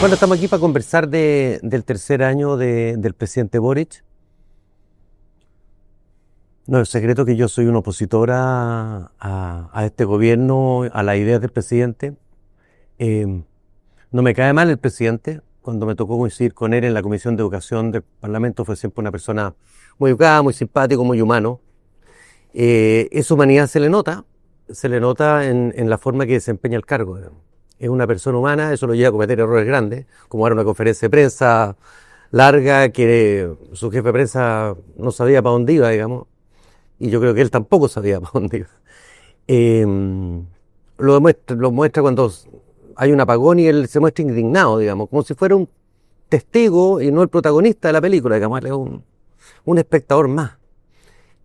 Bueno, estamos aquí para conversar del tercer año del presidente Boric. No es secreto que yo soy un opositor a este gobierno, a las ideas del presidente. No me cae mal el presidente. Cuando me tocó coincidir con él en la Comisión de Educación del Parlamento, fue siempre una persona muy educada, muy simpático, muy humano. Esa humanidad se le nota en la forma que desempeña el cargo. Es una persona humana, eso lo lleva a cometer errores grandes, como dar una conferencia de prensa larga que su jefe de prensa no sabía para dónde iba, digamos, y yo creo que él tampoco sabía para dónde iba. Lo muestra cuando hay un apagón y él se muestra indignado, digamos, como si fuera un testigo y no el protagonista de la película, digamos, él es un espectador más.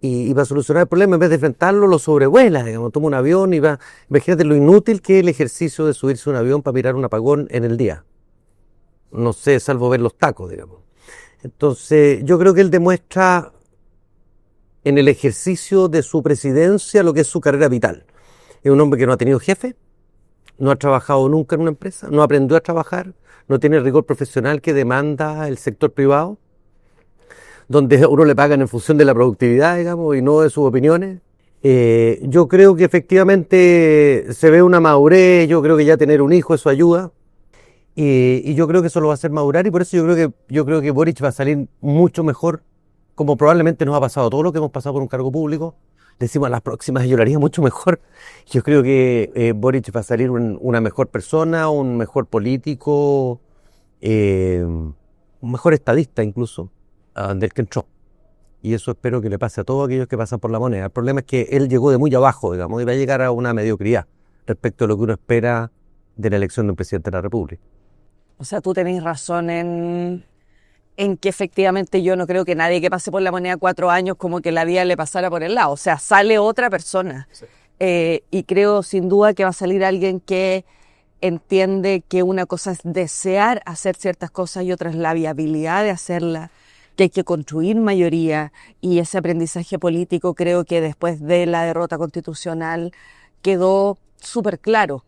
Y para solucionar el problema, en vez de enfrentarlo, lo sobrevuela, digamos, toma un avión y va. Imagínate lo inútil que es el ejercicio de subirse a un avión para mirar un apagón en el día. No sé, salvo ver los tacos, digamos. Entonces, yo creo que él demuestra en el ejercicio de su presidencia lo que es su carrera vital. Es un hombre que no ha tenido jefe, no ha trabajado nunca en una empresa, no aprendió a trabajar, no tiene el rigor profesional que demanda el sector privado, donde a uno le pagan en función de la productividad, digamos, y no de sus opiniones. Yo creo que efectivamente se ve una madurez, yo creo que ya tener un hijo eso ayuda, y yo creo que eso lo va a hacer madurar, y por eso yo creo que Boric va a salir mucho mejor, como probablemente nos ha pasado a todos los que hemos pasado por un cargo público. Decimos a las próximas yo lo haría mucho mejor. Yo creo que Boric va a salir una mejor persona, un mejor político, un mejor estadista incluso, del que entró. Y eso espero que le pase a todos aquellos que pasan por la moneda. El problema es que él llegó de muy abajo, digamos, y va a llegar a una mediocridad respecto a lo que uno espera de la elección de un presidente de la República. O sea, tú tenés razón en que efectivamente yo no creo que nadie que pase por la moneda 4 años como que la vida le pasara por el lado. O sea, sale otra persona. Sí. Y creo sin duda que va a salir alguien que entiende que una cosa es desear hacer ciertas cosas y otra es la viabilidad de hacerlas, que hay que construir mayoría, y ese aprendizaje político creo que después de la derrota constitucional quedó súper claro.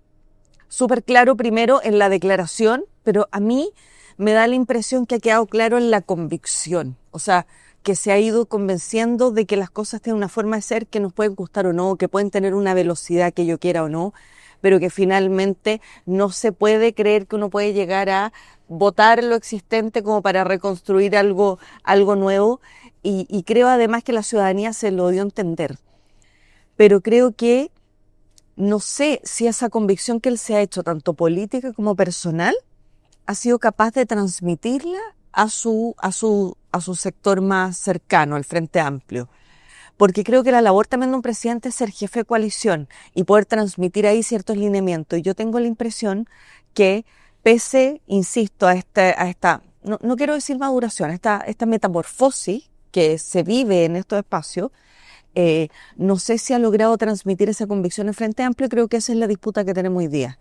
Súper claro primero en la declaración, pero a mí me da la impresión que ha quedado claro en la convicción. O sea, que se ha ido convenciendo de que las cosas tienen una forma de ser que nos pueden gustar o no, que pueden tener una velocidad que yo quiera o no, pero que finalmente no se puede creer que uno puede llegar a botar lo existente como para reconstruir algo nuevo. Y creo además que la ciudadanía se lo dio a entender. Pero creo que no sé si esa convicción que él se ha hecho, tanto política como personal, ha sido capaz de transmitirla a su sector más cercano, al Frente Amplio. Porque creo que la labor también de un presidente es ser jefe de coalición y poder transmitir ahí ciertos lineamientos. Y yo tengo la impresión que pese, insisto, a esta no quiero decir maduración, esta metamorfosis que se vive en estos espacios, no sé si ha logrado transmitir esa convicción en Frente Amplio. Creo que esa es la disputa que tenemos hoy día.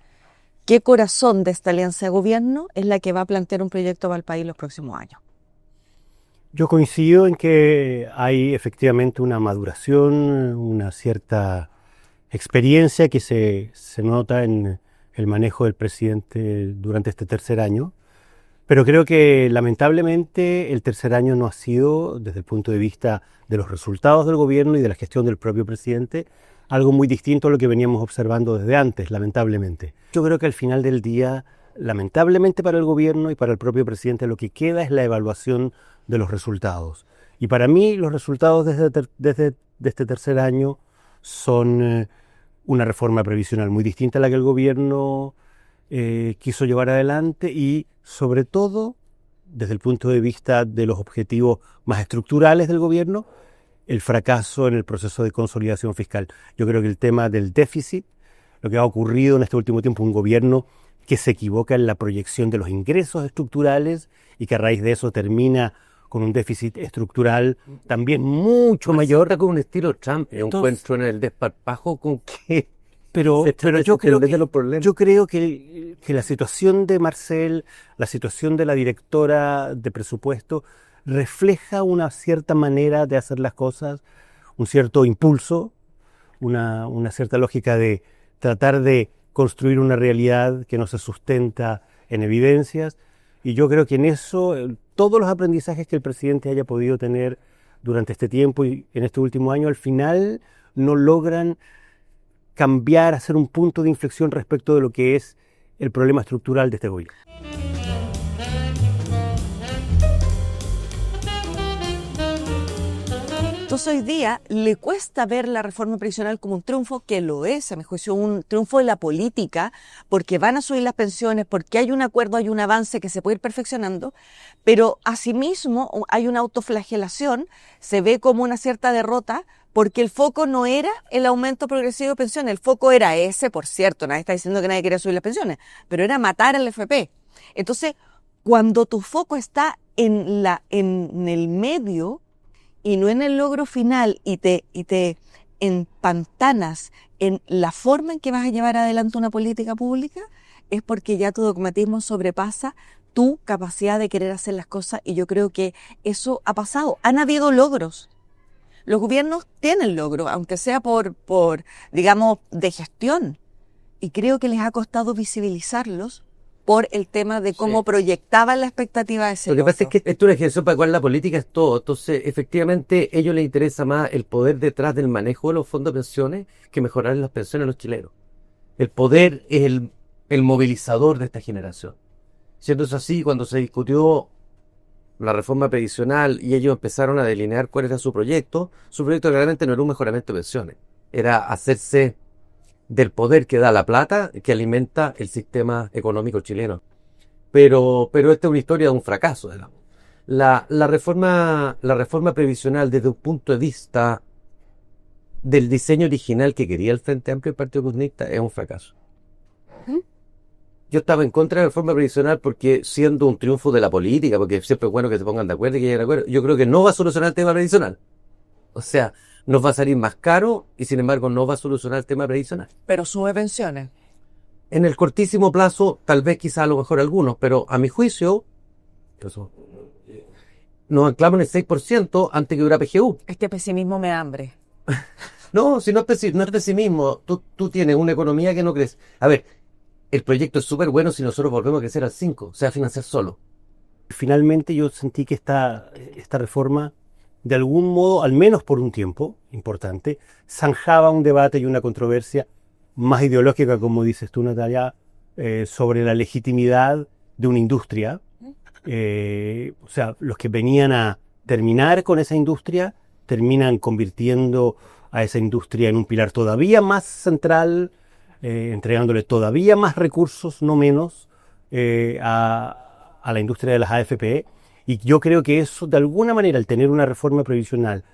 ¿Qué corazón de esta alianza de gobierno es la que va a plantear un proyecto para el país los próximos años? Yo coincido en que hay efectivamente una maduración, una cierta experiencia que se nota en el manejo del presidente durante este tercer año, pero creo que lamentablemente el tercer año no ha sido, desde el punto de vista de los resultados del gobierno y de la gestión del propio presidente, algo muy distinto a lo que veníamos observando desde antes, lamentablemente. Yo creo que al final del día, lamentablemente para el gobierno y para el propio presidente, lo que queda es la evaluación de los resultados. Y para mí los resultados de este tercer año son una reforma previsional muy distinta a la que el gobierno quiso llevar adelante y sobre todo desde el punto de vista de los objetivos más estructurales del gobierno, el fracaso en el proceso de consolidación fiscal. Yo creo que el tema del déficit, lo que ha ocurrido en este último tiempo, un gobierno que se equivoca en la proyección de los ingresos estructurales y que a raíz de eso termina con un déficit estructural también mucho mayor. Está con un estilo Trump, encuentro en el desparpajo con que... Pero yo creo que la situación de Marcel, la situación de la directora de presupuesto, refleja una cierta manera de hacer las cosas, un cierto impulso, una cierta lógica de tratar de construir una realidad que no se sustenta en evidencias, y yo creo que en eso todos los aprendizajes que el presidente haya podido tener durante este tiempo y en este último año, al final no logran cambiar, hacer un punto de inflexión respecto de lo que es el problema estructural de este gobierno. Entonces hoy día le cuesta ver la reforma previsional como un triunfo, que lo es, a mi juicio, un triunfo de la política, porque van a subir las pensiones, porque hay un acuerdo, hay un avance que se puede ir perfeccionando, pero asimismo hay una autoflagelación, se ve como una cierta derrota, porque el foco no era el aumento progresivo de pensiones, el foco era ese, por cierto, nadie está diciendo que nadie quería subir las pensiones, pero era matar al FP. Entonces, cuando tu foco está en el medio, y no en el logro final, y te empantanas en la forma en que vas a llevar adelante una política pública, es porque ya tu dogmatismo sobrepasa tu capacidad de querer hacer las cosas, y yo creo que eso ha pasado. Han habido logros. Los gobiernos tienen logros, aunque sea por digamos, de gestión, y creo que les ha costado visibilizarlos por el tema de cómo proyectaban la expectativa de ese Lo que logro. pasa es que esto es una ejercicio para la cual la política es todo. Entonces, efectivamente, a ellos les interesa más el poder detrás del manejo de los fondos de pensiones que mejorar las pensiones a los chilenos. El poder es el movilizador de esta generación. Siendo eso así, cuando se discutió la reforma previsional y ellos empezaron a delinear cuál era su proyecto claramente no era un mejoramiento de pensiones. Era hacerse del poder que da la plata, que alimenta el sistema económico chileno. Pero esta es una historia de un fracaso, digamos. La reforma previsional, desde un punto de vista del diseño original que quería el Frente Amplio y el Partido Comunista, es un fracaso. Yo estaba en contra de la reforma previsional porque, siendo un triunfo de la política, porque siempre es bueno que se pongan de acuerdo y que lleguen de acuerdo, yo creo que no va a solucionar el tema previsional. O sea, nos va a salir más caro y, sin embargo, no va a solucionar el tema previsional. Pero sube pensiones. En el cortísimo plazo, tal vez quizá a lo mejor algunos, pero a mi juicio, nos anclamos en el 6% antes que hubiera PGU. Este pesimismo me da hambre. No, si no es pesimismo, tú tienes una economía que no crece. A ver, el proyecto es súper bueno si nosotros volvemos a crecer al 5%, o sea, financiar solo. Finalmente yo sentí que esta reforma, de algún modo, al menos por un tiempo importante, zanjaba un debate y una controversia más ideológica, como dices tú, Natalia, sobre la legitimidad de una industria. O sea, los que venían a terminar con esa industria terminan convirtiendo a esa industria en un pilar todavía más central, entregándole todavía más recursos, no menos, a la industria de las AFP. Y yo creo que eso, de alguna manera, al tener una reforma previsional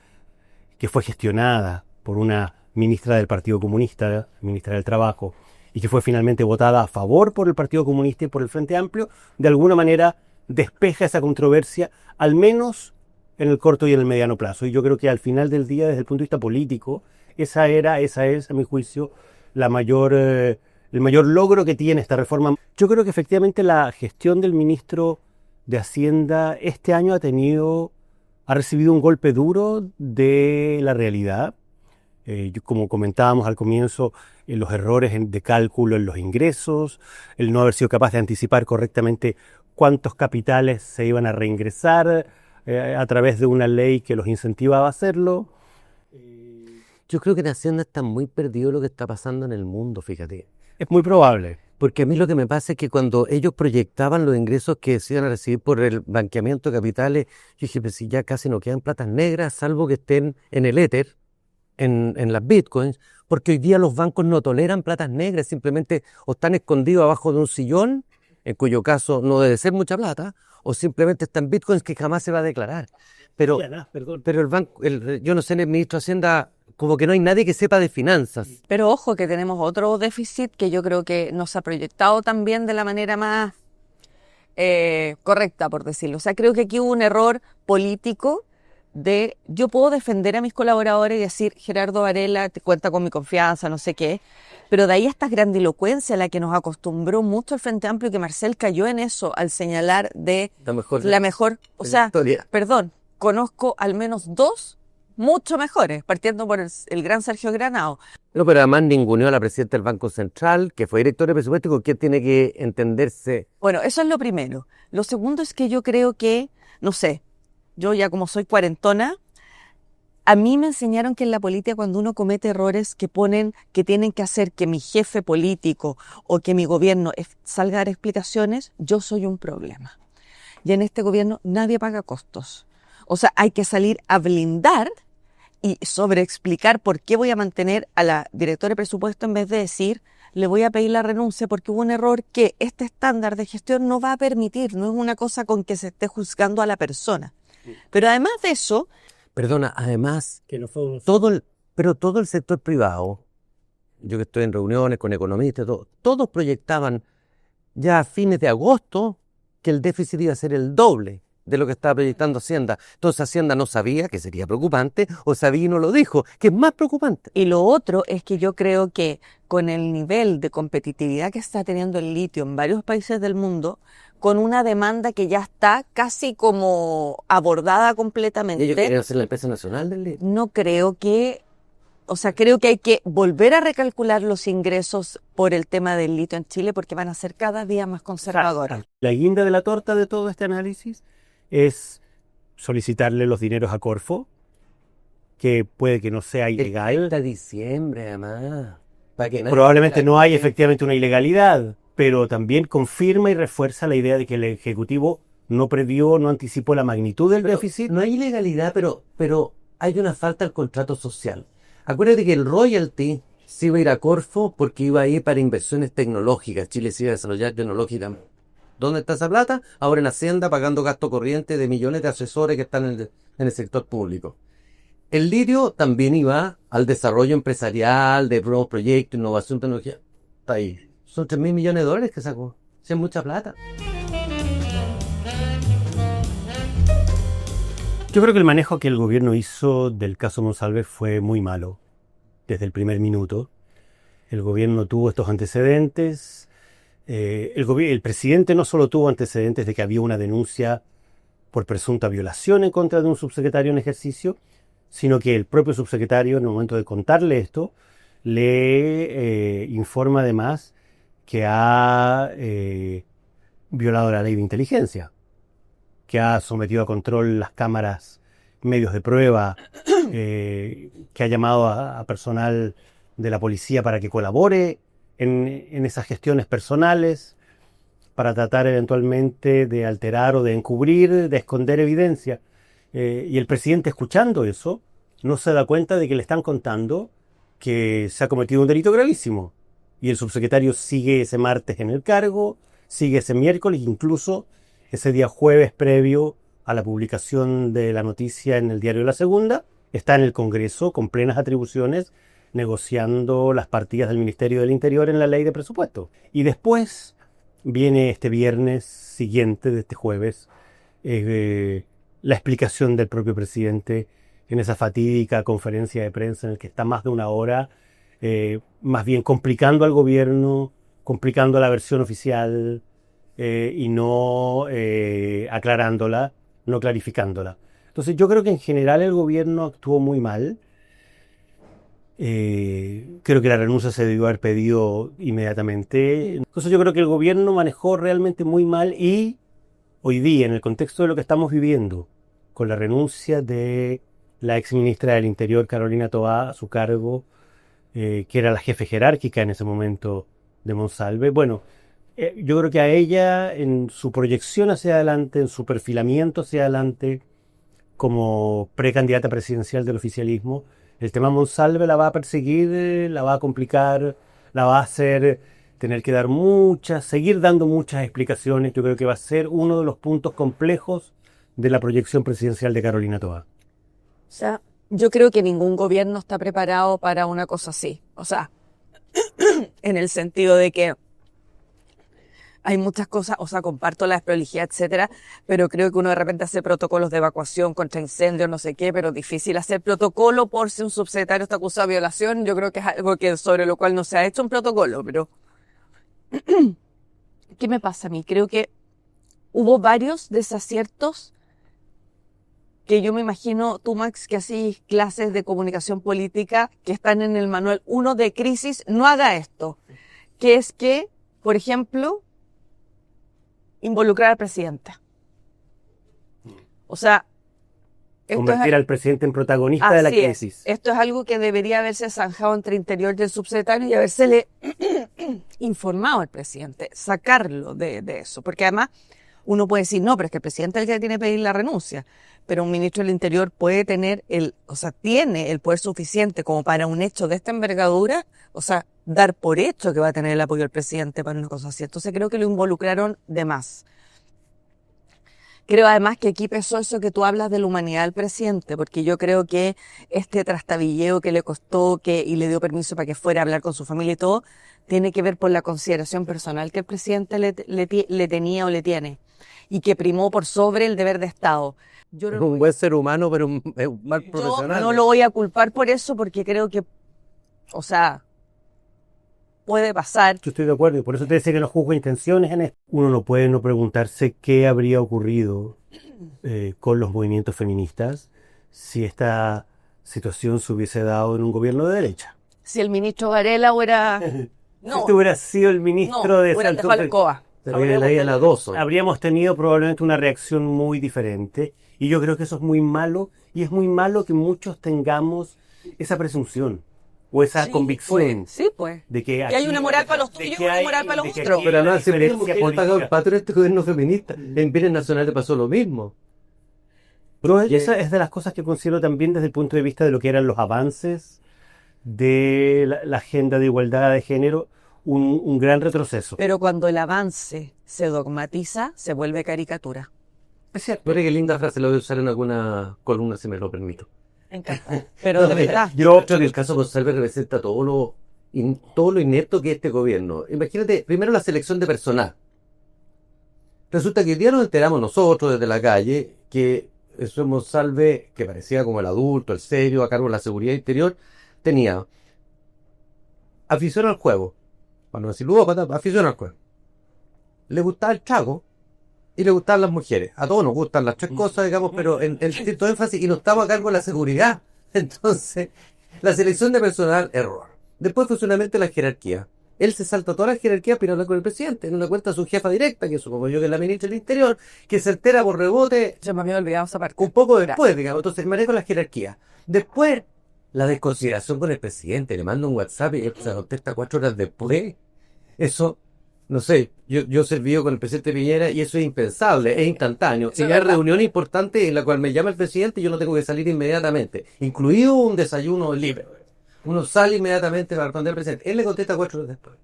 que fue gestionada por una ministra del Partido Comunista, ministra del Trabajo, y que fue finalmente votada a favor por el Partido Comunista y por el Frente Amplio, de alguna manera despeja esa controversia, al menos en el corto y en el mediano plazo. Y yo creo que al final del día, desde el punto de vista político, esa es, a mi juicio, el mayor logro que tiene esta reforma. Yo creo que efectivamente la gestión del ministro de Hacienda este año ha recibido un golpe duro de la realidad. Como comentábamos al comienzo, los errores de cálculo en los ingresos, el no haber sido capaz de anticipar correctamente cuántos capitales se iban a reingresar a través de una ley que los incentivaba a hacerlo. Yo creo que en Hacienda está muy perdido lo que está pasando en el mundo, fíjate. Es muy probable. Porque a mí lo que me pasa es que cuando ellos proyectaban los ingresos que se iban a recibir por el banqueamiento de capitales, yo dije, pues si ya casi no quedan platas negras, salvo que estén en el éter, en las bitcoins, porque hoy día los bancos no toleran platas negras, simplemente o están escondidos abajo de un sillón, en cuyo caso no debe ser mucha plata, o simplemente están bitcoins que jamás se va a declarar. Pero el banco, yo no sé, en el ministro de Hacienda, como que no hay nadie que sepa de finanzas. Pero ojo que tenemos otro déficit que yo creo que nos ha proyectado también de la manera más correcta, por decirlo. O sea, creo que aquí hubo un error político de yo puedo defender a mis colaboradores y decir, Gerardo Varela te cuenta con mi confianza, no sé qué, pero de ahí esta grandilocuencia a la que nos acostumbró mucho el Frente Amplio, y que Marcel cayó en eso al señalar de la mejor, o sea, historia. perdón, conozco al menos 2 mucho mejores, partiendo por el gran Sergio Granado. No, pero además ninguneó a la presidenta del Banco Central, que fue directora de presupuesto, con quien tiene que entenderse. Bueno, eso es lo primero. Lo segundo es que yo creo que, no sé, yo ya como soy cuarentona, a mí me enseñaron que en la política cuando uno comete errores que tienen que hacer que mi jefe político o que mi gobierno salga a dar explicaciones, yo soy un problema. Y en este gobierno nadie paga costos. O sea, hay que salir a blindar y sobreexplicar por qué voy a mantener a la directora de presupuesto en vez de decir, le voy a pedir la renuncia porque hubo un error que este estándar de gestión no va a permitir, no es una cosa con que se esté juzgando a la persona. Pero además de eso... Perdona, además, Que no fue pero todo el sector privado, yo que estoy en reuniones con economistas, todos proyectaban ya a fines de agosto que el déficit iba a ser el doble de lo que estaba proyectando Hacienda. Entonces Hacienda no sabía, que sería preocupante, o sabía y no lo dijo, que es más preocupante. Y lo otro es que yo creo que con el nivel de competitividad que está teniendo el litio en varios países del mundo, con una demanda que ya está casi como abordada completamente. Ellos quieren ser la empresa nacional del litio. No creo que, o sea, creo que hay que volver a recalcular los ingresos por el tema del litio en Chile porque van a ser cada día más conservadores. La guinda de la torta de todo este análisis es solicitarle los dineros a Corfo, que puede que no sea ilegal. Hasta diciembre, además. Para que nadie Probablemente no hay diga, efectivamente una ilegalidad, pero también confirma y refuerza la idea de que el Ejecutivo no previó, no anticipó la magnitud del déficit. no hay ilegalidad, pero hay una falta al contrato social. Acuérdate que el royalty se iba a ir a Corfo porque iba a ir para inversiones tecnológicas. Chile se iba a desarrollar tecnológicamente. ¿Dónde está esa plata? Ahora en Hacienda, pagando gasto corriente de millones de asesores que están en el sector público. El litio también iba al desarrollo empresarial de nuevos proyectos, innovación, tecnología. Está ahí. Son 3.000 millones de dólares que sacó. Es mucha plata. Yo creo que el manejo que el gobierno hizo del caso Monsalve fue muy malo, desde el primer minuto. El gobierno tuvo estos antecedentes. El presidente no solo tuvo antecedentes de que había una denuncia por presunta violación en contra de un subsecretario en ejercicio, sino que el propio subsecretario, en el momento de contarle esto, le informa además que ha violado la ley de inteligencia, que ha sometido a control las cámaras, medios de prueba, que ha llamado a personal de la policía para que colabore en esas gestiones personales, para tratar eventualmente de alterar o de encubrir, de esconder evidencia. Y el presidente, escuchando eso, no se da cuenta de que le están contando que se ha cometido un delito gravísimo. Y el subsecretario sigue ese martes en el cargo, sigue ese miércoles, incluso ese día jueves previo a la publicación de la noticia en el diario La Segunda, está en el Congreso con plenas atribuciones negociando las partidas del Ministerio del Interior en la ley de presupuesto. Y después viene este viernes siguiente de este jueves la explicación del propio presidente en esa fatídica conferencia de prensa en la que está más de una hora, más bien complicando al gobierno, complicando la versión oficial y no aclarándola, no clarificándola. Entonces yo creo que en general el gobierno actuó muy mal. Creo que la renuncia se debió haber pedido inmediatamente. Entonces yo creo que el gobierno manejó realmente muy mal y hoy día, en el contexto de lo que estamos viviendo, con la renuncia de la exministra del Interior, Carolina Toá, a su cargo, que era la jefe jerárquica en ese momento de Monsalve, bueno, yo creo que a ella, en su proyección hacia adelante, en su perfilamiento hacia adelante, como precandidata presidencial del oficialismo, el tema Monsalve la va a perseguir, la va a complicar, la va a hacer tener que dar seguir dando muchas explicaciones. Yo creo que va a ser uno de los puntos complejos de la proyección presidencial de Carolina Toá. O sea, yo creo que ningún gobierno está preparado para una cosa así. O sea, en el sentido de que hay muchas cosas, o sea, comparto la desprolijidad, etcétera, pero creo que uno de repente hace protocolos de evacuación contra incendios, no sé qué, pero difícil hacer protocolo por si un subsecretario está acusado de violación. Yo creo que es algo sobre lo cual no se ha hecho un protocolo, pero ¿qué me pasa a mí? Creo que hubo varios desaciertos que yo me imagino, tú Max, que hacís clases de comunicación política que están en el manual 1 de crisis, no haga esto, que es que, por ejemplo, involucrar al presidente. O sea, Convertir al presidente en protagonista de la crisis. Esto es algo que debería haberse zanjado entre Interior y el subsecretario y habérsele informado al presidente, sacarlo de eso, porque además uno puede decir, no, pero es que el presidente es el que tiene que pedir la renuncia, pero un ministro del Interior puede tener tiene el poder suficiente como para un hecho de esta envergadura, o sea, dar por hecho que va a tener el apoyo del presidente para una cosa así. Entonces creo que lo involucraron de más. Creo además que aquí pesó eso que tú hablas de la humanidad del presidente, porque yo creo que este trastabilleo que le costó y le dio permiso para que fuera a hablar con su familia y todo, tiene que ver por la consideración personal que el presidente le tenía o le tiene, y que primó por sobre el deber de Estado. Es un buen ser humano, pero un mal profesional. Yo no lo voy a culpar por eso, porque creo que, o sea, puede pasar. Yo estoy de acuerdo, y por eso te decía que no juzgo intenciones en esto. Uno no puede no preguntarse qué habría ocurrido con los movimientos feministas si esta situación se hubiese dado en un gobierno de derecha. Si el ministro Varela hubiera... Si este hubiera sido el ministro de Salto Alcoba. Habríamos tenido probablemente una reacción muy diferente, y yo creo que eso es muy malo, y es muy malo que muchos tengamos esa presunción o esa convicción de que hay una moral para los tuyos y una moral para los otros. Pero no, siempre hemos pagado el patrón este gobierno feminista. En bienes nacionales pasó lo mismo. Pero esa es de las cosas que considero también desde el punto de vista de lo que eran los avances de la agenda de igualdad de género, un gran retroceso. Pero cuando el avance se dogmatiza, se vuelve caricatura. Es cierto. Pero qué linda frase, la voy a usar en alguna columna, si me lo permito. Me encanta. Pero de verdad. Yo creo que el caso Monsalve representa todo lo inepto que es este gobierno. Imagínate, primero la selección de personal. Resulta que hoy día nos enteramos nosotros desde la calle que eso Monsalve, que parecía como el adulto, el serio, a cargo de la seguridad interior, tenía afición al juego. Para no decir ludópata, afición al juego. Le gustaba el trago y le gustaban las mujeres. A todos nos gustan las tres cosas, digamos, pero en cierto énfasis, y no estamos a cargo de la seguridad. Entonces, la selección de personal, error. Después, funcionamiento de la jerarquía. Él se salta toda la jerarquía para hablar con el presidente. No le cuenta a su jefa directa, que supongo yo que es la ministra del Interior, que se altera por rebote. Se me había olvidado esa parte. Un poco después, digamos. Entonces, manejo la jerarquía. Después, la desconsideración con el presidente. Le manda un WhatsApp y él se contesta 4 horas después. Eso, no sé, yo he servido con el presidente Piñera y eso es impensable, es instantáneo. Si hay reunión importante en la cual me llama el presidente, yo no tengo que salir inmediatamente, incluido un desayuno libre. Uno sale inmediatamente para responder al presidente. Él le contesta 4 horas después.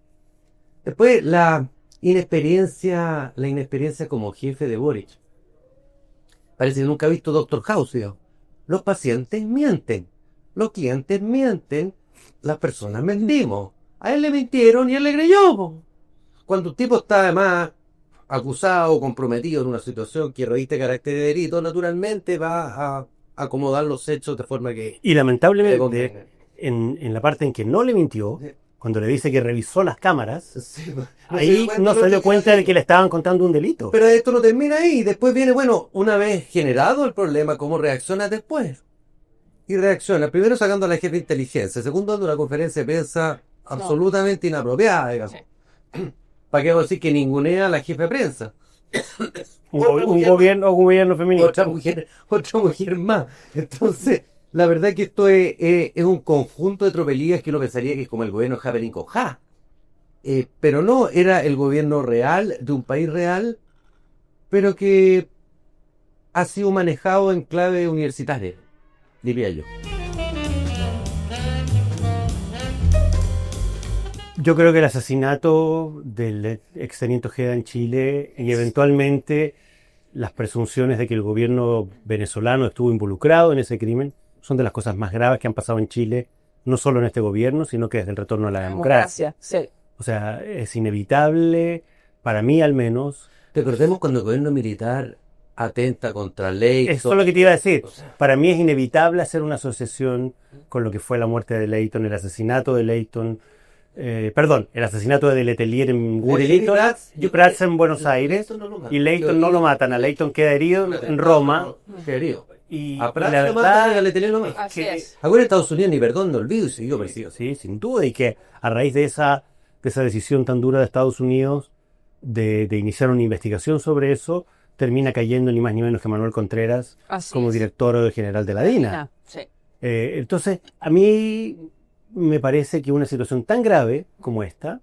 Después, la inexperiencia como jefe de Boric. Parece que nunca ha visto Doctor House, digamos. Los pacientes mienten, los clientes mienten, las personas mentimos. A él le mintieron y él le creyó. Cuando un tipo está además acusado o comprometido en una situación que reviste carácter de delito, naturalmente va a acomodar los hechos de forma que... Y lamentablemente, en la parte en que no le mintió, cuando le dice que revisó las cámaras, ahí no se dio cuenta de que le estaban contando un delito. Pero esto no termina ahí. Después viene, bueno, una vez generado el problema, ¿cómo reacciona después? Y reacciona, primero sacando a la jefa de inteligencia, segundo dando una conferencia de prensa absolutamente inapropiada, digamos. ¿Para qué decir que ningunea a la jefa de prensa? un gobierno feminista. Otra mujer más. Entonces, la verdad es que esto es un conjunto de tropelías que uno pensaría que es como el gobierno Javelin Cojá. Pero no, era el gobierno real, de un país real, pero que ha sido manejado en clave universitaria, diría yo. Yo creo que el asesinato del exteniente Ojeda en Chile y eventualmente las presunciones de que el gobierno venezolano estuvo involucrado en ese crimen son de las cosas más graves que han pasado en Chile, no solo en este gobierno, sino que desde el retorno a la democracia. Sí. O sea, es inevitable, para mí al menos. Recordemos cuando el gobierno militar atenta contra Leyton. Eso es lo que te iba a decir. Para mí es inevitable hacer una asociación con lo que fue la muerte de Leyton, el asesinato de Leyton, el asesinato de Letelier en Prats en Buenos Aires, y Leyton no lo matan, a Leyton queda herido en Roma, Y A Pratt la lo verdad matan y a Letelier lo matan. Así es. Ahora Estados Unidos ni perdón, no olvido y siguió persiguiendo. sí, sin duda, y que a raíz de esa decisión tan dura de Estados Unidos de iniciar una investigación sobre eso, termina cayendo ni más ni menos que Manuel Contreras Así como es. director general de la DINA. Sí. Entonces, a mí me parece que una situación tan grave como esta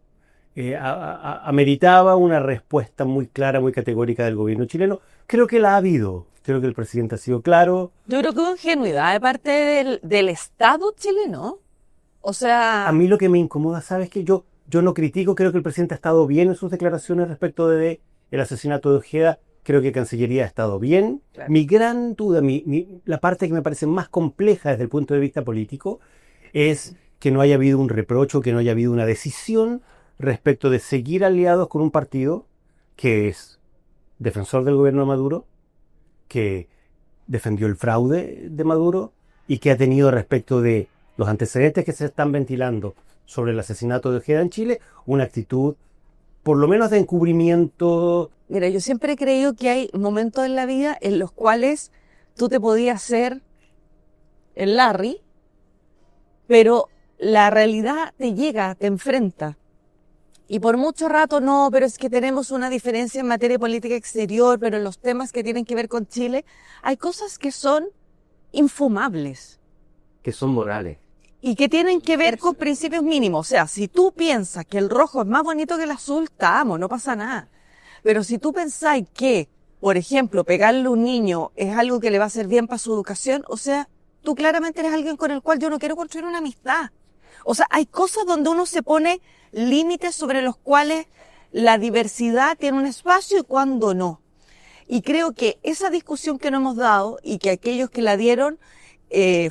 ameritaba una respuesta muy clara, muy categórica del gobierno chileno. Creo que la ha habido. Creo que el presidente ha sido claro. Yo creo que hubo ingenuidad de parte del Estado chileno. O sea, A mí lo que me incomoda, ¿sabes qué? Yo no critico, creo que el presidente ha estado bien en sus declaraciones respecto de el asesinato de Ojeda. Creo que Cancillería ha estado bien. Claro. Mi gran duda, la parte que me parece más compleja desde el punto de vista político, es que no haya habido un reproche, que no haya habido una decisión respecto de seguir aliados con un partido que es defensor del gobierno de Maduro, que defendió el fraude de Maduro y que ha tenido respecto de los antecedentes que se están ventilando sobre el asesinato de Ojeda en Chile, una actitud por lo menos de encubrimiento. mira, yo siempre he creído que hay momentos en la vida en los cuales tú te podías ser el Larry, pero la realidad te llega, te enfrenta. Y por mucho rato no, pero es que tenemos una diferencia en materia de política exterior, pero en los temas que tienen que ver con Chile, hay cosas que son infumables Que son morales. y que tienen que ver con principios mínimos. O sea, si tú piensas que el rojo es más bonito que el azul, estamos, no pasa nada. Pero si tú pensáis que, por ejemplo, pegarle a un niño es algo que le va a hacer bien para su educación, o sea, tú claramente eres alguien con el cual yo no quiero construir una amistad. O sea, hay cosas donde uno se pone límites sobre los cuales la diversidad tiene un espacio y cuando no. Y creo que esa discusión que no hemos dado y que aquellos que la dieron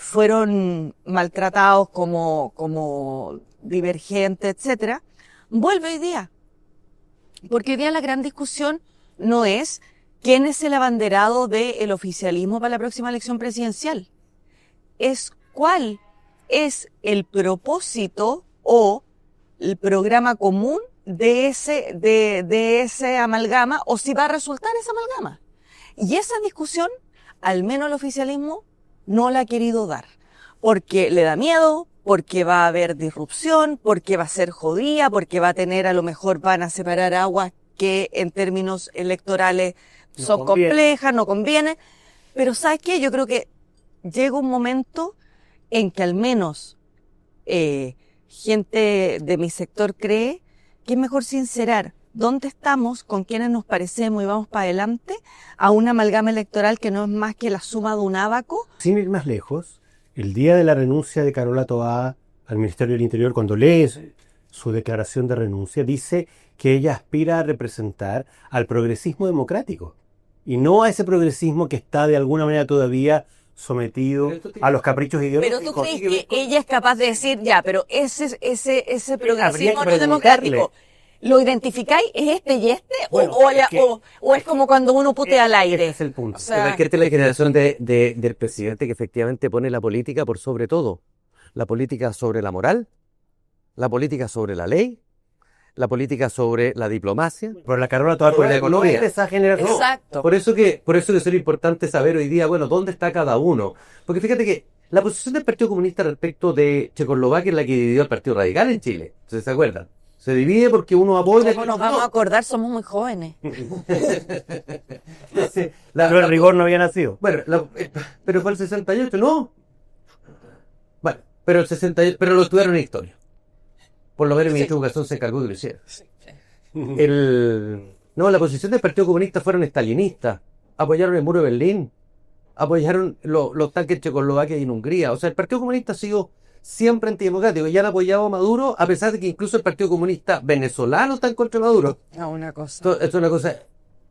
fueron maltratados como divergentes, etcétera, vuelve hoy día. Porque hoy día la gran discusión no es quién es el abanderado del oficialismo para la próxima elección presidencial. Es cuál es el propósito o el programa común de ese amalgama o si va a resultar esa amalgama. Y esa discusión, al menos el oficialismo, no la ha querido dar. Porque le da miedo, porque va a haber disrupción, porque va a ser jodida, porque va a tener, a lo mejor van a separar aguas que en términos electorales son complejas, no conviene. Pero ¿sabes qué? Yo creo que llega un momento en que al menos gente de mi sector cree que es mejor sincerar dónde estamos, con quiénes nos parecemos y vamos para adelante, a una amalgama electoral que no es más que la suma de un ábaco. Sin ir más lejos, el día de la renuncia de Carola Toá al Ministerio del Interior, cuando lees su declaración de renuncia, dice que ella aspira a representar al progresismo democrático y no a ese progresismo que está de alguna manera todavía sometido a los caprichos ideológicos. Pero tú crees que ella es capaz de decir, ya, pero ese progresismo no preguntarle. democrático, ¿lo identificáis? ¿Es este y este? Bueno, ¿O es como cuando uno putea al aire? Ese es el punto. O sea, Cualquier generación del presidente que efectivamente pone la política por sobre todo. La política sobre la moral, la política sobre la ley, la política sobre la diplomacia. Pero la Carola Toá Sobre la no economía. es de esa generación. exacto. Por eso que es importante saber hoy día, bueno, dónde está cada uno. Porque fíjate que la posición del Partido Comunista respecto de Checoslovaquia es la que dividió al Partido Radical en Chile. ¿Ustedes se acuerdan? Se divide porque uno apoya... ¿Cómo nos vamos a acordar? Somos muy jóvenes. Pero el rigor no había nacido. Bueno, pero para el 68, ¿no? Bueno, pero el 68, pero lo estudiaron en historia. Por lo menos el ministro de Educación se encargó de que lo hiciera. No, la posición del Partido Comunista fueron estalinistas. Apoyaron el muro de Berlín. Apoyaron los tanques en Checoslovaquia y en Hungría. O sea, el Partido Comunista ha sido siempre antidemocrático. Ya han apoyado a Maduro, a pesar de que incluso el Partido Comunista venezolano está en contra de Maduro. No, una cosa. Esto es una cosa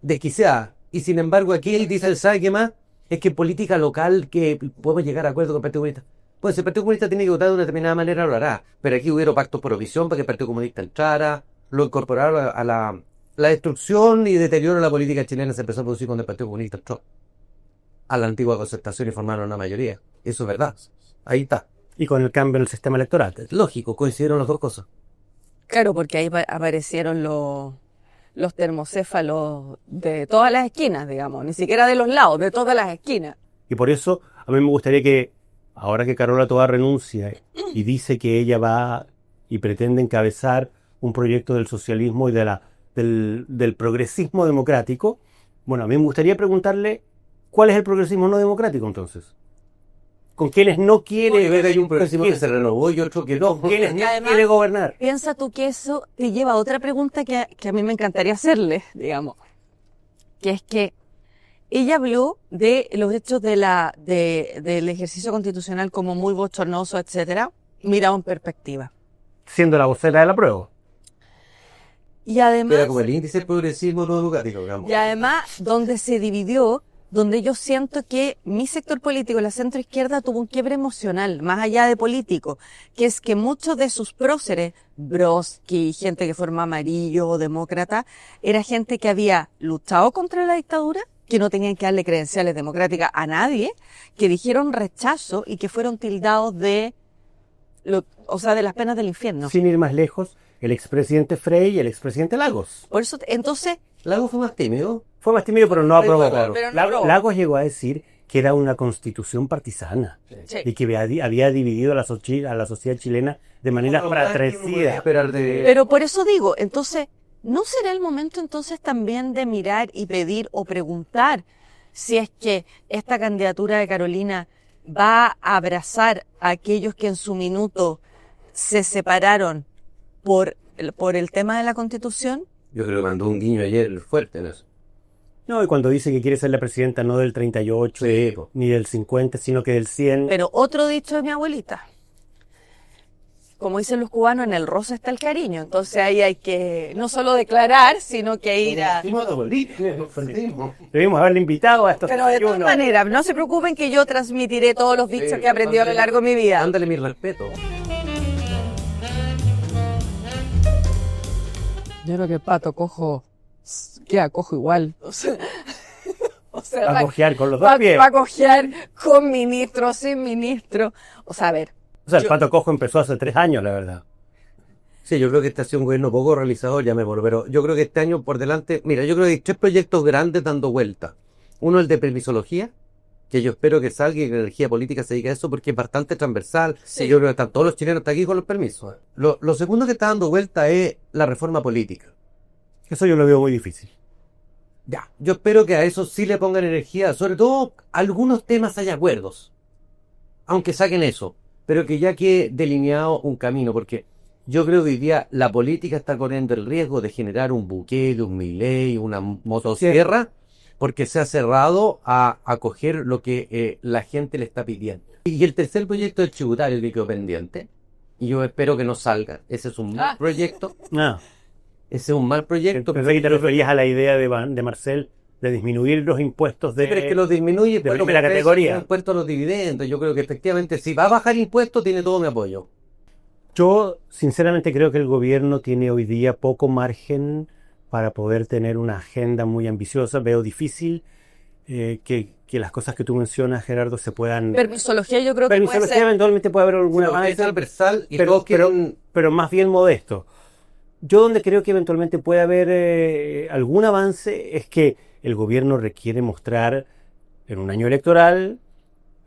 desquiciada. Y sin embargo, aquí él dice, ¿sabe qué más? Es que en política local que podemos llegar a acuerdo con el Partido Comunista. Pues si el Partido Comunista tiene que votar de una determinada manera, lo hará. Pero aquí hubieron pactos por omisión para que el Partido Comunista entrara, lo incorporaron a la destrucción y deterioro de la política chilena se empezó a producir cuando el Partido Comunista entró a la antigua concertación y formaron una mayoría. Eso es verdad. Ahí está. Y con el cambio en el sistema electoral. Lógico, coincidieron las dos cosas. Claro, porque ahí aparecieron los termocéfalos de todas las esquinas, digamos. Ni siquiera de los lados, de todas las esquinas. Y por eso a mí me gustaría que, ahora que Carola Tovar renuncia y dice que ella va y pretende encabezar un proyecto del socialismo y del progresismo democrático, bueno, a mí me gustaría preguntarle, ¿cuál es el progresismo no democrático entonces? ¿Con quienes no quiere ver Hay un progresismo que se renovó y otro que no. quienes no Además, quiere gobernar? Piensa tú que eso te lleva a otra pregunta que a mí me encantaría hacerle, digamos, que es que ella habló de los hechos del ejercicio constitucional como muy bochornoso, etcétera, mirado en perspectiva. Siendo la vocera de la prueba. Y además, Era como el índice del progresismo no educativo, digamos. y además, donde se dividió, donde yo siento que mi sector político, la centroizquierda, tuvo un quiebre emocional, más allá de político, que es que muchos de sus próceres, Brodsky, gente que forma Amarillo o Demócrata, era gente que había luchado contra la dictadura, que no tenían que darle credenciales democráticas a nadie, que dijeron rechazo y que fueron tildados de, de las penas del infierno. Sin ir más lejos, el expresidente Frey y el expresidente Lagos. Por eso, entonces, Lago fue más tímido. Fue más tímido, pero no aprobó. Claro. Pero no aprobó. Lagos llegó a decir que era una constitución partisana sí. y que había dividido a la sociedad chilena de manera fratricida. Pero por eso digo, entonces, ¿no será el momento entonces también de mirar y pedir o preguntar si es que esta candidatura de Carolina va a abrazar a aquellos que en su minuto se separaron por el tema de la Constitución? Yo creo que mandó un guiño ayer fuerte en eso. No, y cuando dice que quiere ser la presidenta no del 38 Sí, ni del 50, sino que del 100. Pero otro dicho de mi abuelita, como dicen los cubanos, en el rosa está el cariño. Entonces ahí hay que no solo declarar, sino que ir a... Debimos haberle invitado a estos Pero de todas desayunos. maneras, no se preocupen que yo transmitiré todos los dichos que he aprendido a lo largo de mi vida. Ándale mi respeto. Yo creo que el pato cojo queda cojo igual. O sea, Va a cojear con los dos pies. va a cojear con ministro, sin ministro. O sea, a ver. O sea, el Pato Cojo empezó hace 3 años, la verdad. Sí, yo creo que este ha sido un gobierno poco realizador, pero yo creo que este año por delante, mira, yo creo que hay 3 proyectos grandes dando vuelta. Uno, el de permisología, que yo espero que salga y que la energía política se dedique a eso porque es bastante transversal. Sí. Y yo creo que están todos los chilenos hasta aquí con los permisos. Lo segundo que está dando vuelta es la reforma política. Eso yo lo veo muy difícil. Ya, yo espero que a eso sí le pongan energía, sobre todo algunos temas hay acuerdos, aunque saquen eso, pero que ya quede delineado un camino, porque yo creo que hoy día la política está corriendo el riesgo de generar un Bukele, un Milei, una motosierra, porque se ha cerrado a acoger lo que la gente le está pidiendo. Y el tercer proyecto del tributario que quedó pendiente, y yo espero que no salga, ese es un mal proyecto. No. Ese es un mal proyecto. Pensé que te referías a la idea de Marcel de disminuir los impuestos de... Pero es que los disminuye de primera categoría. Impuestos a los dividendos. Yo creo que efectivamente si va a bajar impuestos tiene todo mi apoyo. Yo sinceramente creo que el gobierno tiene hoy día poco margen para poder tener una agenda muy ambiciosa. Veo difícil que las cosas que tú mencionas, Gerardo, se puedan... Permisología yo creo que puede Permisología ser. eventualmente puede haber alguna Pero más, es transversal y pero, todos pero, quieren... pero más bien modesto. Yo donde creo que eventualmente puede haber algún avance es que el gobierno requiere mostrar en un año electoral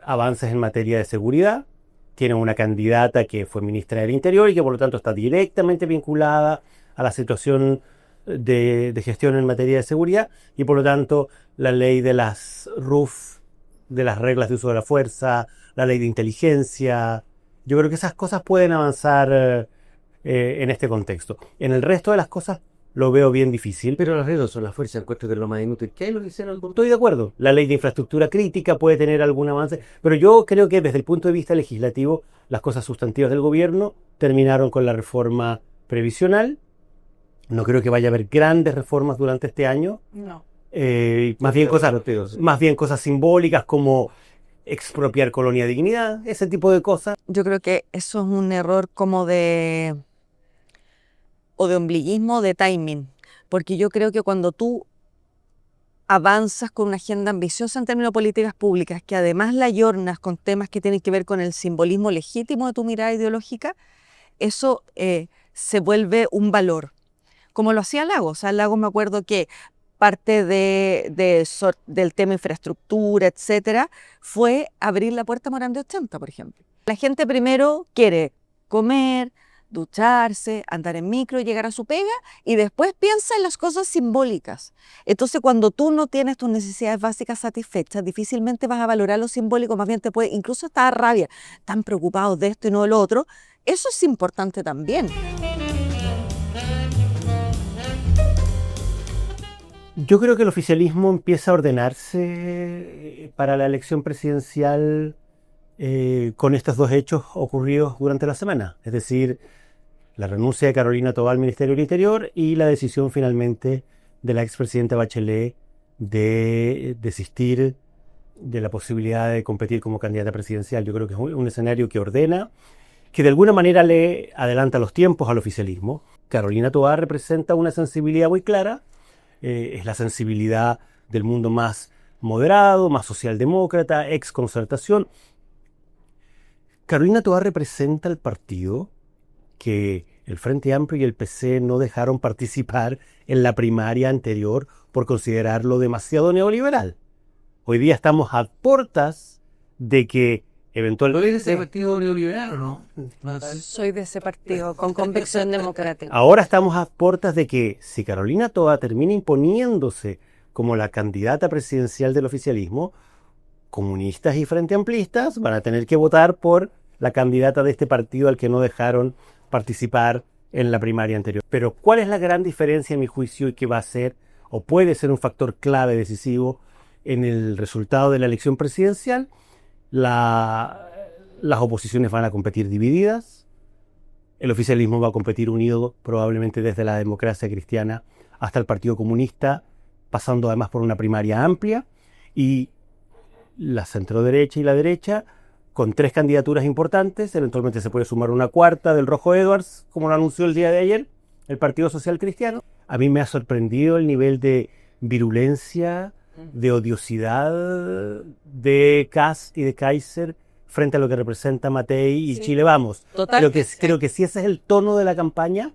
avances en materia de seguridad. Tiene una candidata que fue ministra del Interior y que por lo tanto está directamente vinculada a la situación de gestión en materia de seguridad y por lo tanto la ley de las RUF, de las reglas de uso de la fuerza, la ley de inteligencia. Yo creo que esas cosas pueden avanzar en este contexto. En el resto de las cosas lo veo bien difícil. Pero las reglas son las fuerzas, encuentro que es lo más inútil. ¿Qué hay lo que hicieron? Estoy de acuerdo. La ley de infraestructura crítica puede tener algún avance, pero yo creo que desde el punto de vista legislativo las cosas sustantivas del gobierno terminaron con la reforma previsional. No creo que vaya a haber grandes reformas durante este año. No. Más bien cosas simbólicas como expropiar colonia dignidad, ese tipo de cosas. Yo creo que eso es un error como de ombliguismo, de timing, porque yo creo que cuando tú avanzas con una agenda ambiciosa en términos de políticas públicas, que además la ayornas con temas que tienen que ver con el simbolismo legítimo de tu mirada ideológica, eso se vuelve un valor, como lo hacía Lagos. O sea, Lagos me acuerdo que parte del tema infraestructura, etcétera, fue abrir la puerta a Morandé 80, por ejemplo. La gente primero quiere comer, ducharse, andar en micro, llegar a su pega y después piensa en las cosas simbólicas. Entonces, cuando tú no tienes tus necesidades básicas satisfechas, difícilmente vas a valorar lo simbólico, más bien te puede incluso estar a rabia, tan preocupados de esto y no de lo otro. Eso es importante también. Yo creo que el oficialismo empieza a ordenarse para la elección presidencial con estos dos hechos ocurridos durante la semana. Es decir, la renuncia de Carolina Toá al Ministerio del Interior y la decisión finalmente de la expresidenta Bachelet de desistir de la posibilidad de competir como candidata presidencial. Yo creo que es un escenario que ordena, que de alguna manera le adelanta los tiempos al oficialismo. Carolina Toá representa una sensibilidad muy clara, es la sensibilidad del mundo más moderado, más socialdemócrata, ex concertación. Carolina Toá representa el partido que el Frente Amplio y el PC no dejaron participar en la primaria anterior por considerarlo demasiado neoliberal. Hoy día estamos a puertas de que eventualmente... ¿Soy de ese partido neoliberal o no? Soy de ese partido, con convicción democrática. Ahora estamos a puertas de que si Carolina Toá termina imponiéndose como la candidata presidencial del oficialismo, comunistas y frente amplistas van a tener que votar por la candidata de este partido al que no dejaron participar en la primaria anterior. Pero ¿cuál es la gran diferencia, en mi juicio, y que va a ser o puede ser un factor clave decisivo en el resultado de la elección presidencial? Las oposiciones van a competir divididas, el oficialismo va a competir unido probablemente desde la democracia cristiana hasta el Partido Comunista, pasando además por una primaria amplia, y la centroderecha y la derecha con tres candidaturas importantes. Eventualmente se puede sumar una cuarta del Rojo Edwards, como lo anunció el día de ayer el Partido Social Cristiano. A mí me ha sorprendido el nivel de virulencia, de odiosidad de Kast y de Kaiser frente a lo que representa Matei y Chile Vamos. Creo que si ese es el tono de la campaña,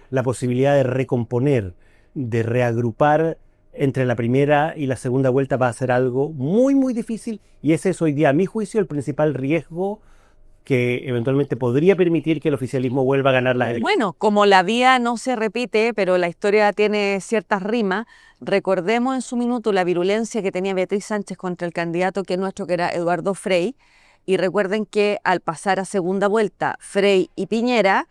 la posibilidad de recomponer, de reagrupar entre la primera y la segunda vuelta va a ser algo muy, muy difícil, y ese es hoy día, a mi juicio, el principal riesgo que eventualmente podría permitir que el oficialismo vuelva a ganar las elecciones. Bueno, como la vía no se repite, pero la historia tiene ciertas rimas, recordemos en su minuto la virulencia que tenía Beatriz Sánchez contra el candidato que era Eduardo Frei, y recuerden que al pasar a segunda vuelta Frei y Piñera,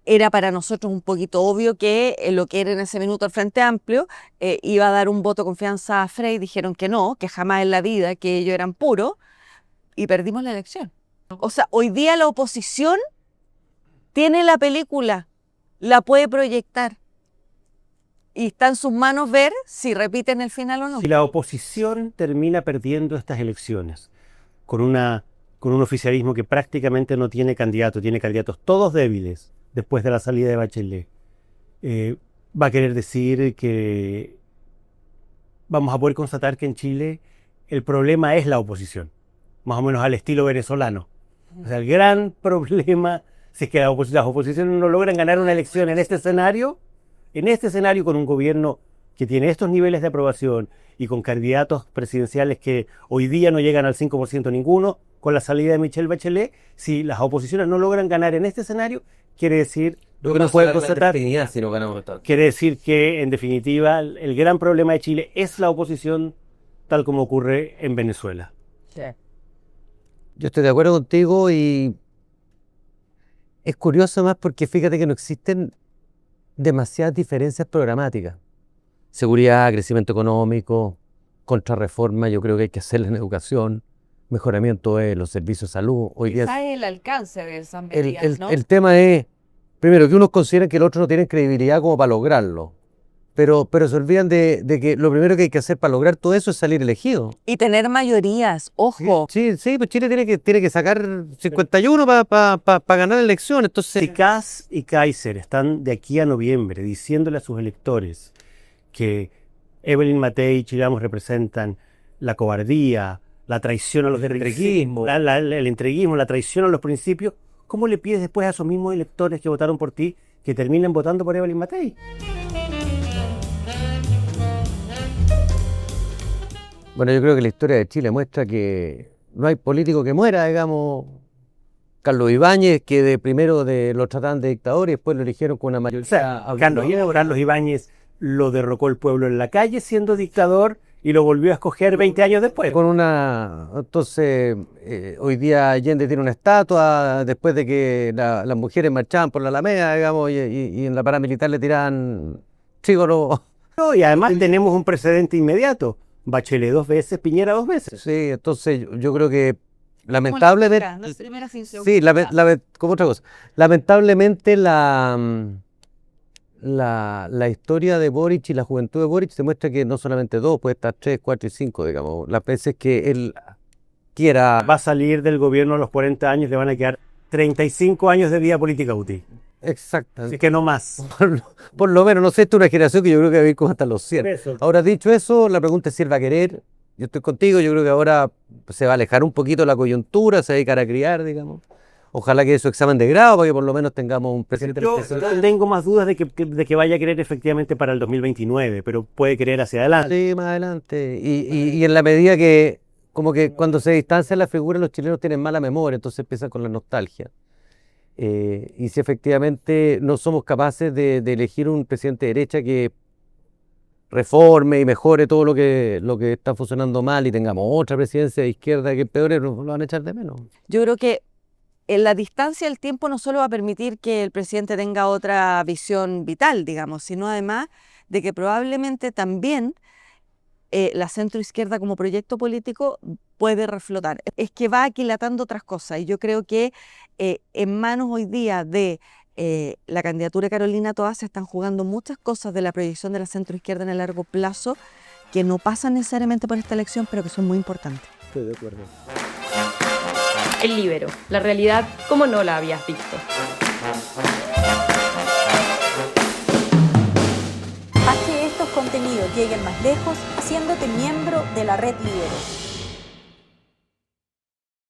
era para nosotros un poquito obvio que lo que era en ese minuto el Frente Amplio iba a dar un voto de confianza a Frei. Dijeron que no, que jamás en la vida, que ellos eran puros, y perdimos la elección. O sea, hoy día la oposición tiene la película, la puede proyectar, y está en sus manos ver si repiten el final o no. Si la oposición termina perdiendo estas elecciones con un oficialismo que prácticamente no tiene candidato, tiene candidatos todos débiles, después de la salida de Bachelet, va a querer decir que vamos a poder constatar que en Chile el problema es la oposición, más o menos al estilo venezolano. O sea, el gran problema, si es que las oposiciones no logran ganar una elección en este escenario con un gobierno que tiene estos niveles de aprobación y con candidatos presidenciales que hoy día no llegan al 5% ninguno, con la salida de Michelle Bachelet, si las oposiciones no logran ganar en este escenario, quiere decir Lo que no puede constatar si no ganamos tanto. Quiere decir que, en definitiva, el gran problema de Chile es la oposición, tal como ocurre en Venezuela. Sí. Yo estoy de acuerdo contigo, y es curioso más porque fíjate que no existen demasiadas diferencias programáticas. Seguridad, crecimiento económico, contrarreforma, yo creo que hay que hacerla en educación, mejoramiento de los servicios de salud. Hoy día Quizás el alcance de esas medidas, ¿no? el tema es, primero, que unos consideran que el otro no tiene credibilidad como para lograrlo, pero se olvidan de que lo primero que hay que hacer para lograr todo eso es salir elegido. Y tener mayorías, ojo. Sí, pues Chile tiene que sacar 51 para ganar la elección. Entonces, Si Kast y Kaiser están de aquí a noviembre diciéndole a sus electores que Evelyn Matei y Chile Vamos representan la cobardía, la traición a los entreguismo. el entreguismo, la traición a los principios, ¿cómo le pides después a esos mismos electores que votaron por ti que terminen votando por Evelyn Matei? Bueno, yo creo que la historia de Chile muestra que no hay político que muera, digamos. Carlos Ibáñez, que de primero lo trataban de dictador y después lo eligieron con una O mayoría. sea, Carlos Ibáñez lo derrocó el pueblo en la calle siendo dictador y lo volvió a escoger 20 años después. Entonces, hoy día Allende tiene una estatua después de que las mujeres marchaban por la Alameda, digamos, y en la paramilitar le tiraban trígono. Y además tenemos un precedente inmediato. Bachelet 2 veces, Piñera 2 veces. Sí, entonces yo creo que lamentablemente, sí, como otra cosa, lamentablemente la historia de Boric y la juventud de Boric se muestra que no solamente 2, puede estar 3, 4 y 5, digamos, las veces que él quiera. Va a salir del gobierno a los 40 años, le van a quedar 35 años de vida política útil. Exacto. Así que no más. Por lo menos, no sé, esta es una generación que yo creo que va a vivir como hasta los 100. Eso. Ahora, dicho eso, la pregunta es si él va a querer. Yo estoy contigo, yo creo que ahora se va a alejar un poquito la coyuntura, se va a dedicar a criar, digamos. Ojalá que su examen de grado, para que por lo menos tengamos un presidente. Yo tengo más dudas de que vaya a querer efectivamente para el 2029, pero puede querer hacia adelante. Sí, más adelante. Y en la medida que, como que cuando se distancian las figuras, los chilenos tienen mala memoria, entonces empiezan con la nostalgia. Y si efectivamente no somos capaces de elegir un presidente de derecha que reforme y mejore todo lo que está funcionando mal y tengamos otra presidencia de izquierda que empeore, nos lo van a echar de menos. Yo creo que en la distancia del tiempo no solo va a permitir que el presidente tenga otra visión vital, digamos, sino además de que probablemente también la centroizquierda como proyecto político puede reflotar. Es que va aquilatando otras cosas y yo creo que en manos hoy día de la candidatura de Carolina Toá se están jugando muchas cosas de la proyección de la centroizquierda en el largo plazo que no pasan necesariamente por esta elección, pero que son muy importantes. Estoy de acuerdo. El Líbero, la realidad como no la habías visto. Haz que estos contenidos lleguen más lejos haciéndote miembro de la Red Líbero.